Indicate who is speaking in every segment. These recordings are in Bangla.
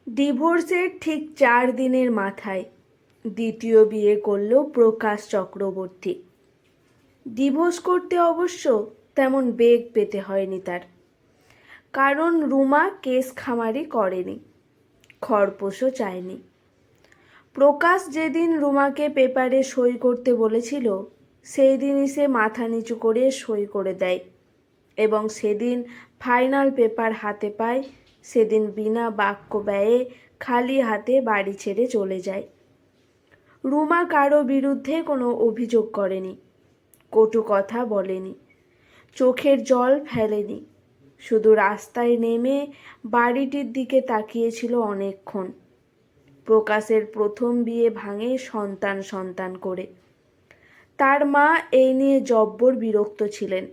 Speaker 1: ডিভোর্সের ঠিক 4 দিনের মাথায় দ্বিতীয় বিয়ে করল প্রকাশ চক্রবর্তী। ডিভোর্স করতে অবশ্য তেমন বেগ পেতে হয়নি তার, কারণ রুমা কেস খামারি করেনি, খরপোশও চায়নি। প্রকাশ যেদিন রুমাকে পেপারে সই করতে বলেছিল সেই দিনই সে মাথা নিচু করে সই করে দেয়, এবং সেদিন ফাইনাল পেপার হাতে পায়। সেদিন বিনা বাক্য ব্যয়ে খালি হাতে বাড়ি ছেড়ে চলে যায়। রুমা কারো বিরুদ্ধে কোনো অভিযোগ করেনি, কটু কথা বলেনি, চোখের জল ফেলেনি, শুধু রাস্তায় নেমে বাড়িটির দিকে তাকিয়েছিল অনেকক্ষণ। প্রকাশের প্রথম বিয়ে ভাঙে সন্তান সন্তান করে। তার মা এই নিয়ে জব্বর বিরক্ত ছিলেন।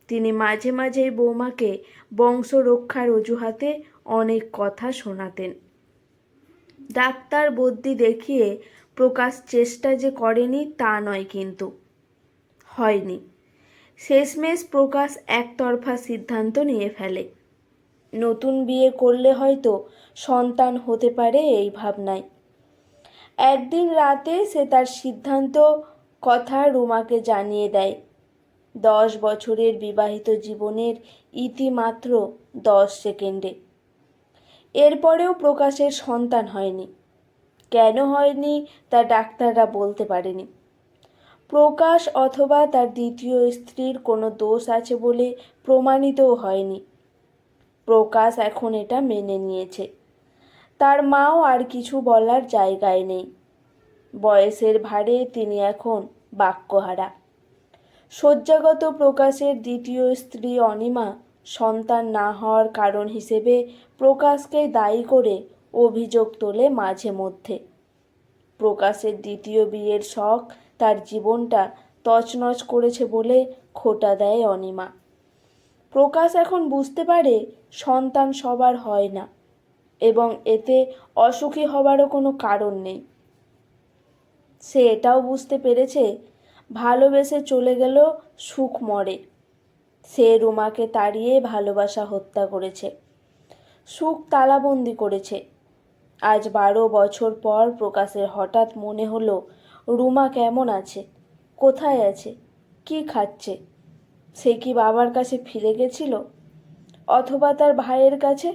Speaker 1: তিনি মাঝে মাঝেই বৌমাকে বংশ রক্ষার অজুহাতে অনেক কথা শোনাতেন। ডাক্তার বদ্যি দেখিয়ে প্রকাশ চেষ্টা যে করেনি তা নয়, কিন্তু হয়নি। শেষমেশ প্রকাশ একতরফা সিদ্ধান্ত নিয়ে ফেলে। নতুন বিয়ে করলে হয়তো সন্তান হতে পারে এই ভাবনায়। একদিন রাতে সে তার সিদ্ধান্ত কথা রুমাকে জানিয়ে দেয়। 10 বছরের বিবাহিত জীবনের ইতি মাত্র 10 সেকেন্ডে। এরপরেও প্রকাশের সন্তান হয়নি। কেন হয়নি তা ডাক্তাররা বলতে পারেনি। প্রকাশ অথবা তার দ্বিতীয় স্ত্রীর কোনো দোষ আছে বলে প্রমাণিতও হয়নি। প্রকাশ এখন এটা মেনে নিয়েছে। তার মাও আর কিছু বলার জায়গায় নেই। বয়সের ভারে তিনি এখন বাক্যহারা। শয্যাগত প্রকাশের দ্বিতীয় স্ত্রী অনিমা সন্তান না হওয়ার কারণ হিসেবে প্রকাশকে দায়ী করে অভিযোগ তোলে মাঝে মধ্যে। প্রকাশের দ্বিতীয় বিয়ের শখ তার জীবনটা তছনছ করেছে বলে খোঁটা দেয় অনিমা। প্রকাশ এখন বুঝতে পারে সন্তান সবার হয় না, এবং এতে অসুখী হবারও কোনো কারণ নেই। সে এটাও বুঝতে পেরেছে ভালোবেসে চলে গেল সুখ মরে। সে রুমাকে তাড়িয়ে ভালোবাসা হত্যা করেছে, সুখ তালাবন্দি করেছে। আজ 12 বছর পর প্রকাশের হঠাৎ মনে হলো রুমা কেমন আছে, কোথায় আছে, কি খাচ্ছে। সে কি বাবার কাছে ফিরে গেছিল, অথবা তার ভাইয়ের কাছে,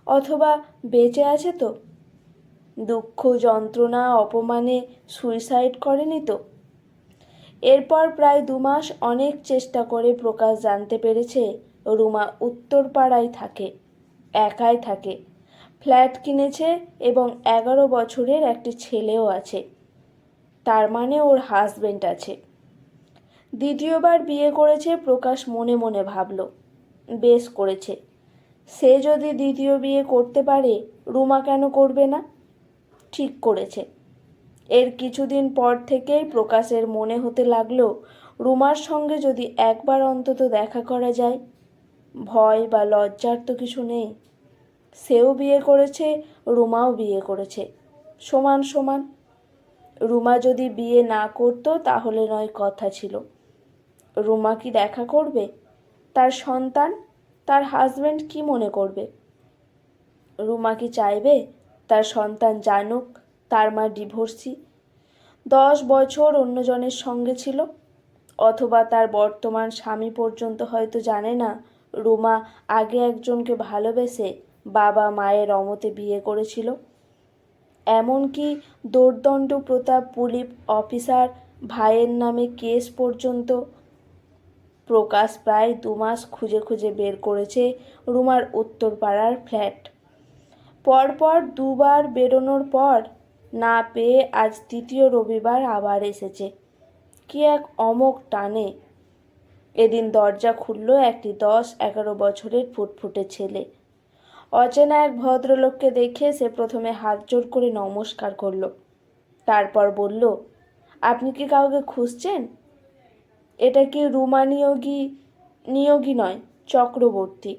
Speaker 1: অথবা বেঁচে আছে তো? দুঃখ যন্ত্রণা অপমানে সুইসাইড করেনি তো? এরপর প্রায় 2 মাস অনেক চেষ্টা করে প্রকাশ জানতে পেরেছে রুমা উত্তরপাড়ায় থাকে, একাই থাকে। ফ্ল্যাট কিনেছে এবং 11 বছরের একটি ছেলেও আছে। তার মানে ওর হাজবেন্ড আছে। দ্বিতীয়বার বিয়ে করেছে প্রকাশ মনে মনে ভাবল, বেশ করেছে। সে যদি দ্বিতীয় বিয়ে করতে পারে, রুমা কেন করবে না? ঠিক করেছে। এর কিছুদিন পর থেকেই প্রকাশের মনে হতে লাগলো রুমার সঙ্গে যদি একবার অন্তত দেখা করা যায়। ভয় বা লজ্জার তো কিছু নেই। সেও বিয়ে করেছে, রুমাও বিয়ে করেছে, সমান সমান। রুমা যদি বিয়ে না করতো তাহলে নয় কথা ছিল। রুমা কি দেখা করবে? তার সন্তান, তার হাজবেন্ড কি মনে করবে? রুমা কি চাইবে তার সন্তান জানুক তার মা ডিভোর্সি, 10 বছর অন্যজনের সঙ্গে ছিল? অথবা তার বর্তমান স্বামী পর্যন্ত হয়তো জানে না রুমা আগে একজনকে ভালোবেসে বাবা মায়ের অমতে বিয়ে করেছিল। এমনকি দোর্দণ্ড প্রতাপ পুলিশ অফিসার ভাইয়ের নামে কেস পর্যন্ত। প্রকাশ প্রায় 2 মাস খুঁজে খুঁজে বের করেছে রুমার উত্তরপাড়ার ফ্ল্যাট। পরপর 2বার বেরোনোর পর না পেয়ে আজ তৃতীয় রবিবার আবার এসেছে। কি এক অমোঘ টানে। এদিন দরজা খুলল একটি 10-11 বছরের ফুটফুটে ছেলে। অচেনা এক ভদ্রলোককে দেখে সে প্রথমে হাত জোড় করে নমস্কার করল, তারপর বলল, আপনি কি কাউকে খুঁজছেন? এটা কি রুমা নিয়োগী নয়, চক্রবর্তী।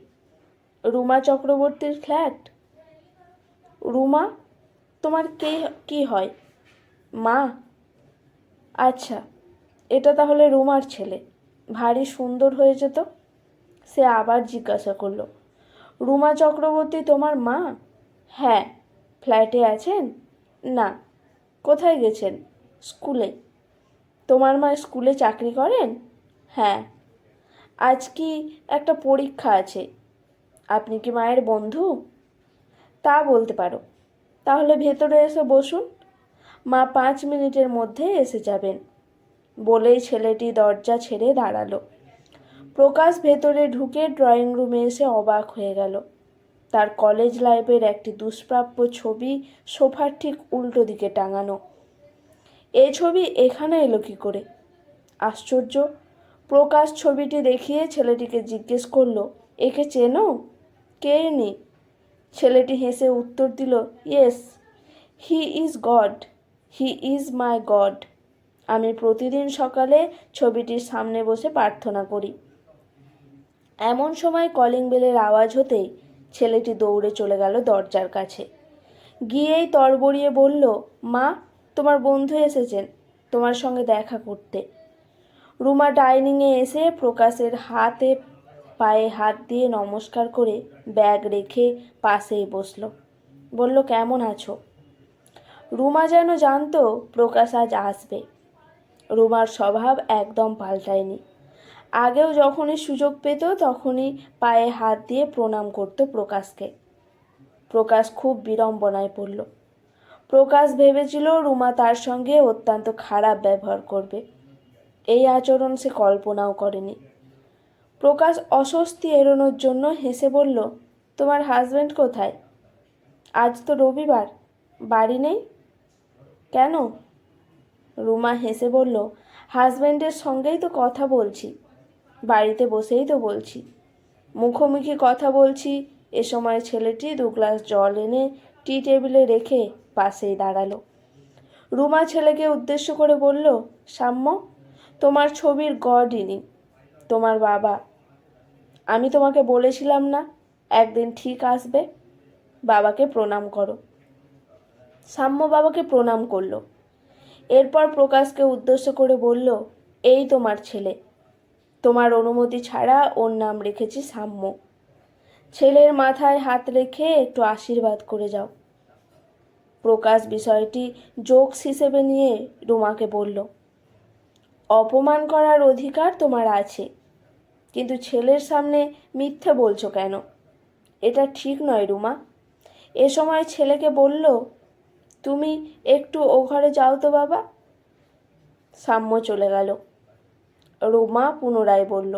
Speaker 1: রুমা চক্রবর্তীর ফ্ল্যাট? রুমা তোমার কি হয়? মা? আচ্ছা, এটা তাহলে রুমার ছেলে। ভারী সুন্দর হয়েছে তো। সে আবার জিজ্ঞাসা করল, রুমা চক্রবর্তী তোমার মা? হ্যাঁ, ফ্ল্যাটে আছেন? না। কোথায় গেছেন? স্কুলে। তোমার মা স্কুলে চাকরি করেন? হ্যাঁ। আজ কি একটা পরীক্ষা আছে? আপনি কি মায়ের বন্ধু? তা বলতে পারো। তাহলে ভেতরে এসে বসুন, মা 5 মিনিটের মধ্যে এসে যাবেন। বলেই ছেলেটি দরজা ছেড়ে দাঁড়ালো। প্রকাশ ভেতরে ঢুকে ড্রয়িং রুমে এসে অবাক হয়ে গেল। তার কলেজ লাইফের একটি দুষ্প্রাপ্য ছবি সোফার ঠিক উল্টো দিকে টাঙানো। এই ছবি এখানে এলো কী করে? আশ্চর্য। প্রকাশ ছবিটি দেখিয়ে ছেলেটিকে জিজ্ঞেস করলো, একে চেনো? কে ইনি? ছেলেটি হেসে উত্তর দিল, yes, he is god, he is my god. আমি প্রতিদিন সকালে ছবিটির সামনে বসে প্রার্থনা করি। এমন সময় কলিং বেলের আওয়াজ হতেই ছেলেটি দৌড়ে চলে গেল দরজার কাছে। গিয়েই তড়বড়িয়ে বলল, মা, তোমার বন্ধু এসেছেন তোমার সঙ্গে দেখা করতে। রুমা ডাইনিংয়ে এসে প্রকাশের হাতে পায়ে হাত দিয়ে নমস্কার করে ব্যাগ রেখে পাশেই বসল। বলল, কেমন আছো? রুমা যেন জানতো প্রকাশ আজ আসবে। রুমার স্বভাব একদম পাল্টায়নি। আগেও যখনই সুযোগ পেত তখনই পায়ে হাত দিয়ে প্রণাম করত প্রকাশকে। প্রকাশ খুব বিড়ম্বনায় পড়ল। প্রকাশ ভেবেছিল রুমা তার সঙ্গে অত্যন্ত খারাপ ব্যবহার করবে। এই আচরণ সে কল্পনাও করেনি। প্রকাশ অস্বস্তি এড়ানোর জন্য হেসে বলল, তোমার হাজব্যান্ড কোথায়? আজ তো রবিবার, বাড়ি নেই কেন? রুমা হেসে বলল, হাজব্যান্ডের সঙ্গেই তো কথা বলছি, বাড়িতে বসেই তো বলছি। মুখোমুখি কথা বলছি। এ সময় ছেলেটি 2 গ্লাস জল এনে টি টেবিলে রেখে পাশেই দাঁড়ালো। রুমা ছেলেকে উদ্দেশ্য করে বলল, সাম্য, তোমার ছবির গড ইনি, তোমার বাবা। আমি তোমাকে বলেছিলাম না একদিন ঠিক আসবে? বাবাকে প্রণাম করো। সাম্য বাবাকে প্রণাম করলো। এরপর প্রকাশকে উদ্দেশ্য করে বলল, এই তোমার ছেলে, তোমার অনুমতি ছাড়া ওর নাম রেখেছি সাম্য। ছেলের মাথায় হাত রেখে একটু আশীর্বাদ করে যাও। প্রকাশ বিষয়টি জোকস হিসেবে নিয়ে রুমাকে বলল, অপমান করার অধিকার তোমার আছে, কিন্তু ছেলের সামনে মিথ্যে বলছো কেন? এটা ঠিক নয় রুমা। এ সময় ছেলেকে বলল, তুমি একটু ও ঘরে যাও তো বাবা। সাম্য চলে গেল। রুমা পুনরায় বলল,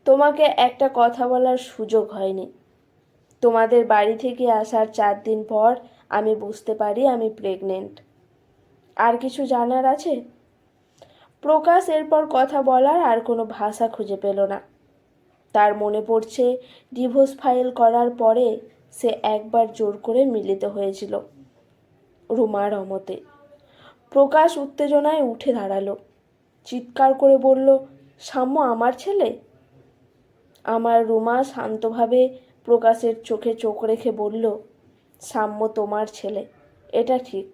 Speaker 1: তোমাকে একটা কথা বলার সুযোগ হয়নি। তোমাদের বাড়ি থেকে আসার 4 দিন পর আমি বুঝতে পারি আমি প্রেগনেন্ট। আর কিছু জানার আছে? প্রকাশ এরপর কথা বলার আর কোনো ভাষা খুঁজে পেল না। তার মনে পড়ছে ডিভোর্স ফাইল করার পরে সে একবার জোর করে মিলিত হয়েছিল রুমার অমতে। প্রকাশ উত্তেজনায় উঠে দাঁড়ালো, চিৎকার করে বলল, সাম্য আমার ছেলে? আমার রুমা শান্তভাবে প্রকাশের চোখে চোখ রেখে বলল, সাম্য তোমার ছেলে, এটা ঠিক,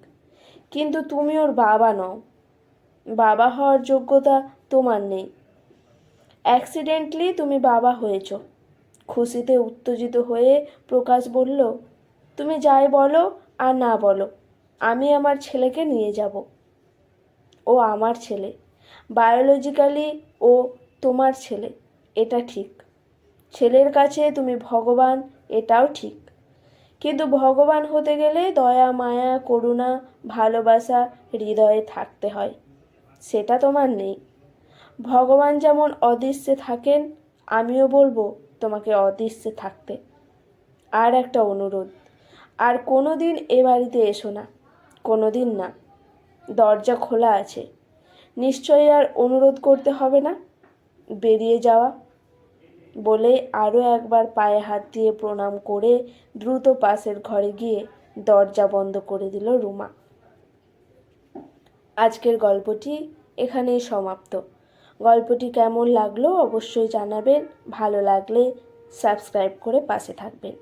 Speaker 1: কিন্তু তুমি ওর বাবা নও। বাবা হওয়ার যোগ্যতা তোমার নেই। অ্যাক্সিডেন্টলি তুমি বাবা হয়েছ। খুশিতে উত্তেজিত হয়ে প্রকাশ বলল, তুমি যাই বলো আর না বলো, আমি আমার ছেলেকে নিয়ে যাব। ও আমার ছেলে, বায়োলজিক্যালি ও তোমার ছেলে, এটা ঠিক। ছেলের কাছে তুমি ভগবান, এটাও ঠিক। কিন্তু ভগবান হতে গেলে দয়া, মায়া, করুণা, ভালোবাসা হৃদয়ে থাকতে হয়। সেটা তোমার নেই। ভগবান যেমন অদৃশ্যে থাকেন, আমিও বলবো তোমাকে অদৃশ্যে থাকতে। আর একটা অনুরোধ, আর কোনো দিন এ বাড়িতে এসো না, কোনো দিন না। দরজা খোলা আছে, নিশ্চয়ই আর অনুরোধ করতে হবে না। বেরিয়ে যাওয়া। বলে আরও একবার পায়ে হাত দিয়ে প্রণাম করে দ্রুত পাশের ঘরে গিয়ে দরজা বন্ধ করে দিল রুমা। আজকের গল্পটি এখানেই সমাপ্ত। গল্পটি কেমন লাগলো অবশ্যই জানাবেন। ভালো লাগলে সাবস্ক্রাইব করে পাশে থাকবেন।